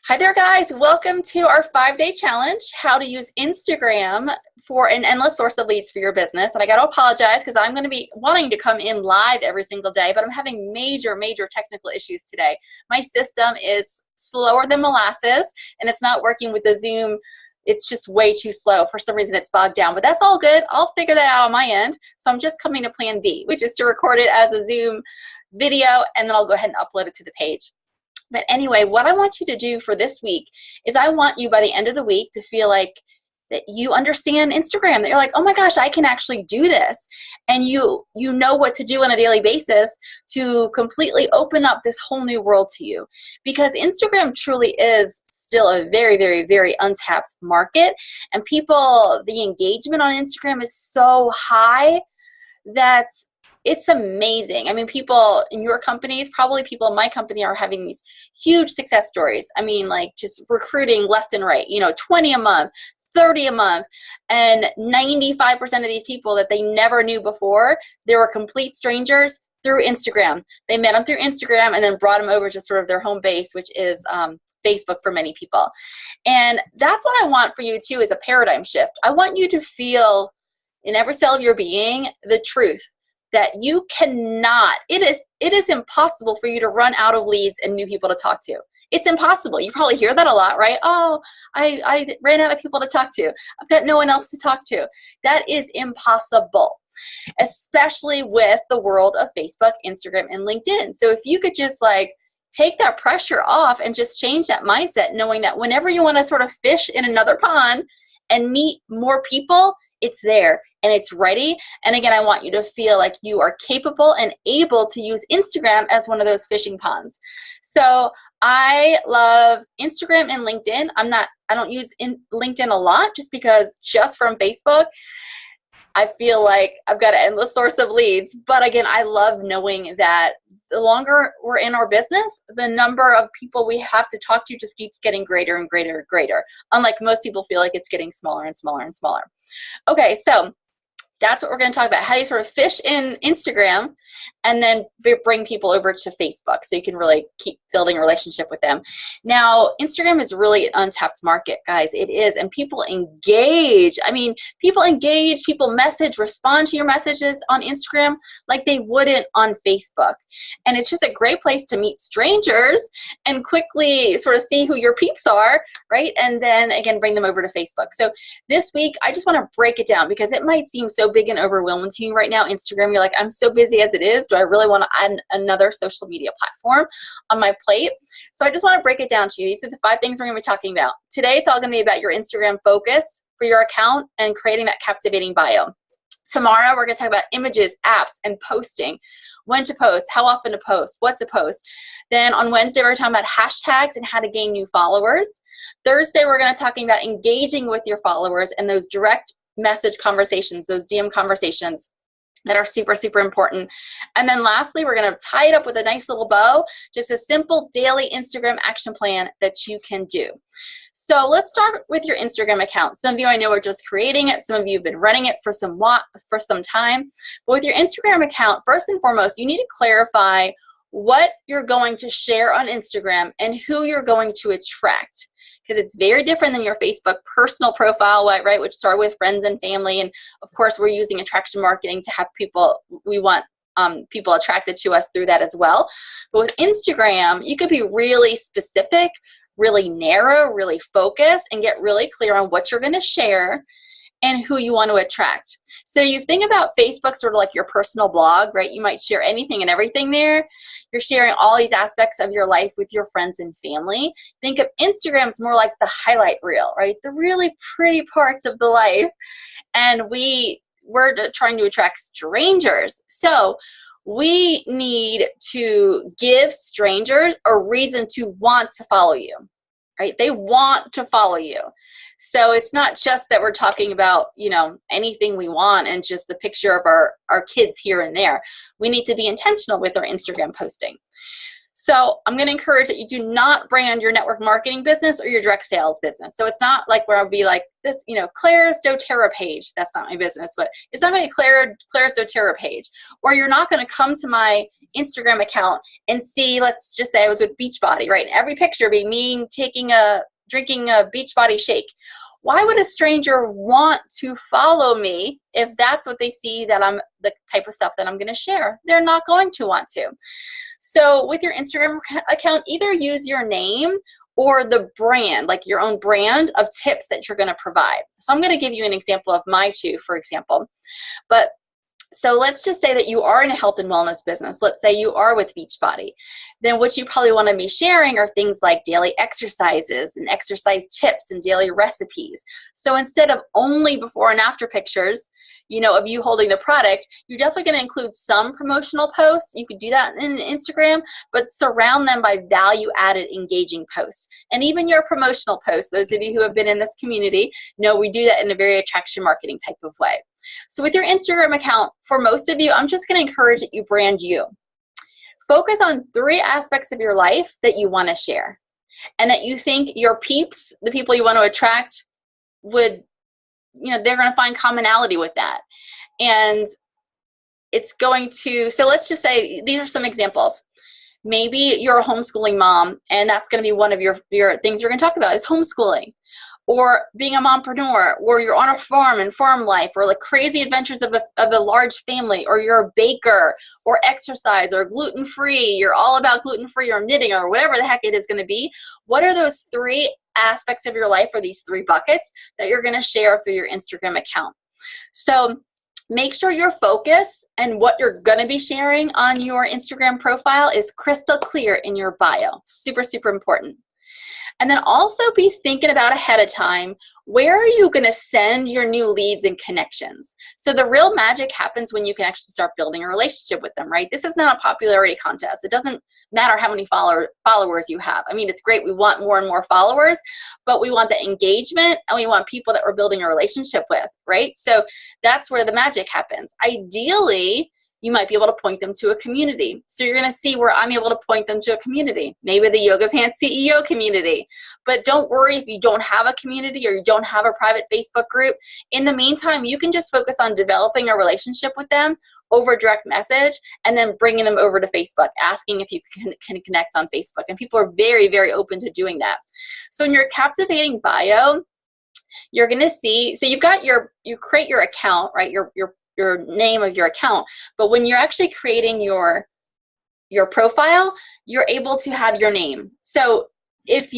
Hi there, guys. Welcome to our 5-day challenge, how to use Instagram for an endless source of leads for your business. And I got to apologize because I'm going to be wanting to come in live every single day, but I'm having major technical issues today. My system is slower than molasses, and it's not working with the Zoom. It's just way too slow. For some reason, it's bogged down, but that's all good. I'll figure that out on my end. So I'm just coming to plan B, which is to record it as a Zoom video, and then I'll go ahead and upload it to the page. But anyway, what I want you to do for this week is I want you by the end of the week to feel like that you understand Instagram, that you're like, oh my gosh, I can actually do this. And you know what to do on a daily basis to completely open up this whole new world to you. Because Instagram truly is still a very untapped market. And people, the engagement on Instagram is so high that it's amazing. I mean, people in your companies, probably people in my company are having these huge success stories. I mean, like just recruiting left and right, 20 a month, 30 a month, and 95% of these people that they never knew before, they were complete strangers through Instagram. They met them through Instagram and then brought them over to sort of their home base, which is Facebook for many people. And that's what I want for you too, is a paradigm shift. I want you to feel in every cell of your being the truth that you cannot, it is impossible for you to run out of leads and new people to talk to. It's impossible. You probably hear that a lot, right? Oh, I ran out of people to talk to. I've got no one else to talk to. That is impossible, especially with the world of Facebook, Instagram, and LinkedIn. So if you could just like take that pressure off and just change that mindset, knowing that whenever you want to sort of fish in another pond and meet more people, it's there and it's ready. And again, I want you to feel like you are capable and able to use Instagram as one of those fishing ponds. So I love Instagram and LinkedIn. I don't use LinkedIn a lot just because just from Facebook, I feel like I've got an endless source of leads. But again, I love knowing that the longer we're in our business, the number of people we have to talk to just keeps getting greater and greater and greater. Unlike most people feel like it's getting smaller and smaller and smaller. Okay, so that's what we're going to talk about, how you sort of fish in Instagram and then bring people over to Facebook so you can really keep building a relationship with them. Now, Instagram is really an untapped market, guys. It is. And people engage. I mean, people engage, people message, respond to your messages on Instagram like they wouldn't on Facebook. And it's just a great place to meet strangers and quickly sort of see who your peeps are, right? And then, again, bring them over to Facebook. So this week, I just want to break it down because it might seem so big and overwhelming to you right now. Instagram, you're like, I'm so busy as it is. Do I really want to add another social media platform on my plate? So I just want to break it down to you. These are the 5 things we're going to be talking about. Today, it's all going to be about your Instagram focus for your account and creating that captivating bio. Tomorrow, we're going to talk about images, apps, and posting. When to post, how often to post, what to post. Then on Wednesday, we're talking about hashtags and how to gain new followers. Thursday, we're going to talking about engaging with your followers and those direct message conversations, those DM conversations that are super important. And then lastly, we're going to tie it up with a nice little bow, just a simple daily Instagram action plan that you can do. So let's start with your Instagram account. Some of you I know are just creating it. Some of you have been running it for some time. But with your Instagram account, first and foremost, you need to clarify what you're going to share on Instagram and who you're going to attract. Because it's very different than your Facebook personal profile, right? Which start with friends and family. And of course, we're using attraction marketing to have people, we want people attracted to us through that as well. But with Instagram, you could be really specific, really narrow, really focused, and get really clear on what you're going to share and who you want to attract. So you think about Facebook sort of like your personal blog, right? You might share anything and everything there. You're sharing all these aspects of your life with your friends and family. Think of Instagram as more like the highlight reel, right? The really pretty parts of the life. And we're trying to attract strangers. So we need to give strangers a reason to want to follow you, right? They want to follow you. So it's not just that we're talking about, anything we want and just the picture of our kids here and there. We need to be intentional with our Instagram posting. So I'm going to encourage that you do not brand your network marketing business or your direct sales business. So it's not like where I'll be like this, Claire's doTERRA page. That's not my business, but it's not going to be Claire's doTERRA page. Or you're not going to come to my Instagram account and see, let's just say I was with Beachbody, right? And every picture be me drinking a Beachbody shake. Why would a stranger want to follow me if that's what they see that I'm the type of stuff that I'm going to share? They're not going to want to. So with your Instagram account, either use your name or the brand, like your own brand of tips that you're going to provide. So I'm going to give you an example of my two, for example. But so let's just say that you are in a health and wellness business. Let's say you are with Beachbody. Then what you probably want to be sharing are things like daily exercises and exercise tips and daily recipes. So instead of only before and after pictures, of you holding the product, you're definitely going to include some promotional posts. You could do that in Instagram, but surround them by value-added, engaging posts. And even your promotional posts, those of you who have been in this community know we do that in a very attraction marketing type of way. So with your Instagram account, for most of you, I'm just going to encourage that you brand you. Focus on 3 aspects of your life that you want to share and that you think your peeps, the people you want to attract, would, they're going to find commonality with that. And it's going to, so let's just say, these are some examples. Maybe you're a homeschooling mom and that's going to be one of your things you're going to talk about is homeschooling. Or being a mompreneur, or you're on a farm and farm life, or like crazy adventures of a large family, or you're a baker, or exercise, or gluten-free, you're all about gluten-free, or knitting, or whatever the heck it is going to be. What are those 3 aspects of your life, or these 3 buckets that you're going to share through your Instagram account? So make sure your focus and what you're going to be sharing on your Instagram profile is crystal clear in your bio. Super, super important. And then also be thinking about ahead of time, where are you going to send your new leads and connections? So the real magic happens when you can actually start building a relationship with them, right? This is not a popularity contest. It doesn't matter how many followers you have. I mean, it's great. We want more and more followers, but we want the engagement and we want people that we're building a relationship with, right? So that's where the magic happens. Ideally, you might be able to point them to a community. So you're going to see where I'm able to point them to a community, maybe the Yoga Pants CEO community. But don't worry if you don't have a community or you don't have a private Facebook group. In the meantime, you can just focus on developing a relationship with them over direct message and then bringing them over to Facebook, asking if you can connect on Facebook. And people are very, very open to doing that. So in your captivating bio, you're going to see, so you create your account, right? Your name of your account, but when you're actually creating your profile, you're able to have your name. So if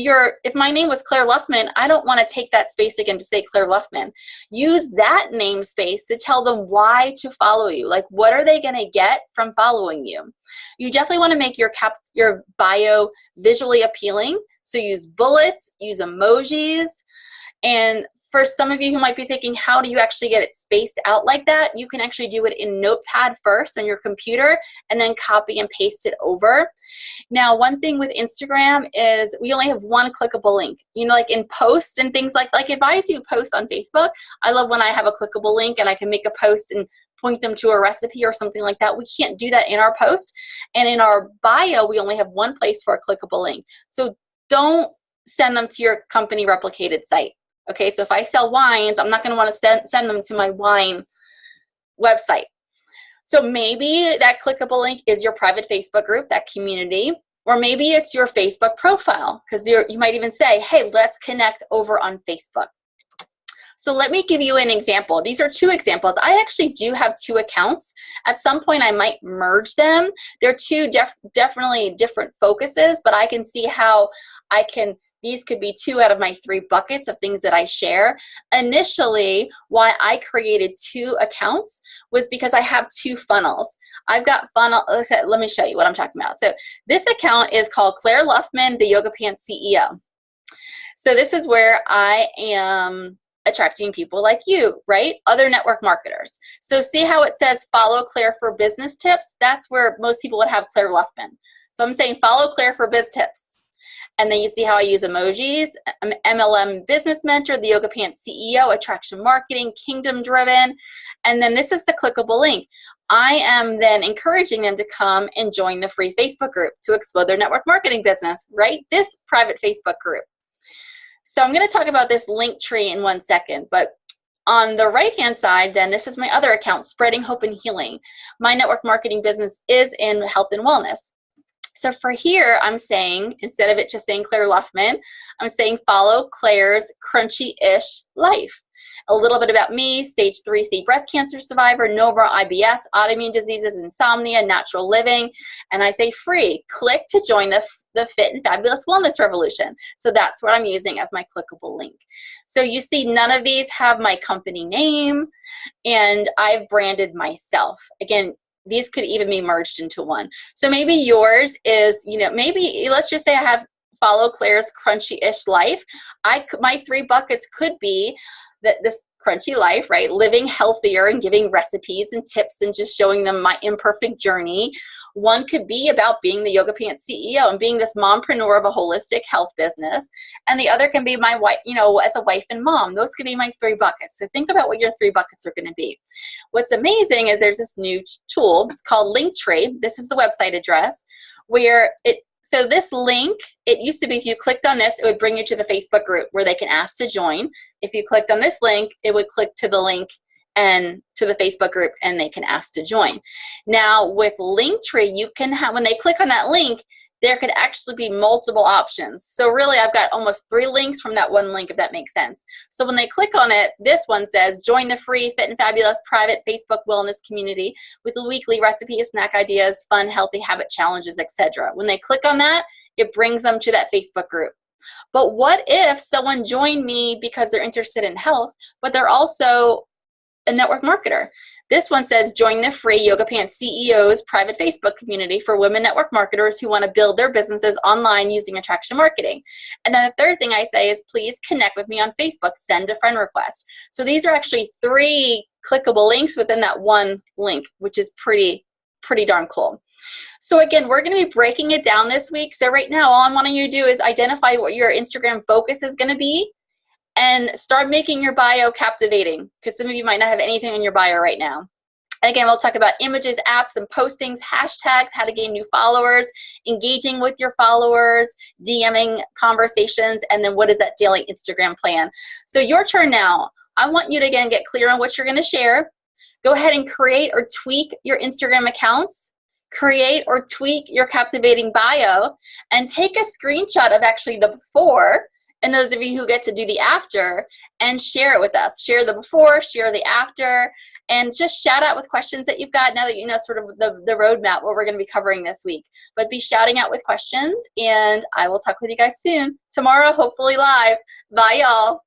my name was Claire Luffman, I don't want to take that space again to say Claire Luffman. Use that namespace to tell them why to follow you. Like, what are they going to get from following you? You definitely want to make your bio visually appealing. So use bullets, use emojis, and for some of you who might be thinking, how do you actually get it spaced out like that? You can actually do it in Notepad first on your computer and then copy and paste it over. Now, one thing with Instagram is we only have one clickable link. Like in posts and things like if I do posts on Facebook, I love when I have a clickable link and I can make a post and point them to a recipe or something like that. We can't do that in our post. And in our bio, we only have one place for a clickable link. So don't send them to your company replicated site. Okay, so if I sell wines, I'm not going to want to send them to my wine website. So maybe that clickable link is your private Facebook group, that community, or maybe it's your Facebook profile, because you might even say, hey, let's connect over on Facebook. So let me give you an example. These are 2 examples. I actually do have 2 accounts. At some point, I might merge them. They're 2 definitely different focuses, but I can see how these could be 2 out of my 3 buckets of things that I share. Initially, why I created 2 accounts was because I have 2 funnels. I've got let me show you what I'm talking about. So this account is called Claire Luffman, the Yoga Pants CEO. So this is where I am attracting people like you, right? Other network marketers. So see how it says follow Claire for business tips? That's where most people would have Claire Luffman. So I'm saying follow Claire for biz tips. And then you see how I use emojis, MLM business mentor, the Yoga Pants CEO, attraction marketing, kingdom driven. And then this is the clickable link. I am then encouraging them to come and join the free Facebook group to explode their network marketing business, right? This private Facebook group. So I'm going to talk about this link tree in 1 second, but On the right-hand side, then, this is my other account, Spreading Hope and Healing. My network marketing business is in health and wellness. So for here, I'm saying, instead of it just saying Claire Luffman, I'm saying follow Claire's crunchy-ish life. A little bit about me: stage 3C breast cancer survivor, no more IBS, autoimmune diseases, insomnia, natural living. And I say free. Click to join the Fit and Fabulous Wellness Revolution. So that's what I'm using as my clickable link. So you see, none of these have my company name, and I've branded myself. Again, these could even be merged into one. So maybe yours is, maybe let's just say I have follow Claire's crunchy-ish life. My 3 buckets could be that this crunchy life, right? Living healthier and giving recipes and tips and just showing them my imperfect journey. One could be about being the Yoga Pants CEO and being this mompreneur of a holistic health business. And the other can be my wife, as a wife and mom. Those could be my 3 buckets. So think about what your 3 buckets are going to be. What's amazing is there's this new tool. It's called Linktree. This is the website address where so this link, it used to be if you clicked on this, it would bring you to the Facebook group where they can ask to join. If you clicked on this link, it would click to the link and to the Facebook group, and they can ask to join. Now with Linktree, you can have, when they click on that link, there could actually be multiple options. So really, I've got almost 3 links from that one link, if that makes sense. So when they click on it, this one says, join the free Fit and Fabulous private Facebook wellness community with weekly recipes, snack ideas, fun, healthy habit challenges, etc. When they click on that, it brings them to that Facebook group. But what if someone joined me because they're interested in health, but they're also a network marketer? This one says, join the free Yoga Pants CEO's private Facebook community for women network marketers who want to build their businesses online using attraction marketing. And then the third thing I say is, please connect with me on Facebook, send a friend request. So these are actually 3 clickable links within that one link, which is pretty darn cool. So again, we're going to be breaking it down this week. So right now, all I'm wanting you to do is identify what your Instagram focus is going to be, and start making your bio captivating, because some of you might not have anything in your bio right now. Again, we'll talk about images, apps, and postings, hashtags, how to gain new followers, engaging with your followers, DMing conversations, and then what is that daily Instagram plan. So your turn now. I want you to, again, get clear on what you're going to share. Go ahead and create or tweak your Instagram accounts. Create or tweak your captivating bio, and take a screenshot of actually the before, and those of you who get to do the after, and share it with us. Share the before, share the after, and just shout out with questions that you've got now that you know sort of the roadmap, what we're going to be covering this week. But be shouting out with questions, and I will talk with you guys soon. Tomorrow, hopefully live. Bye, y'all.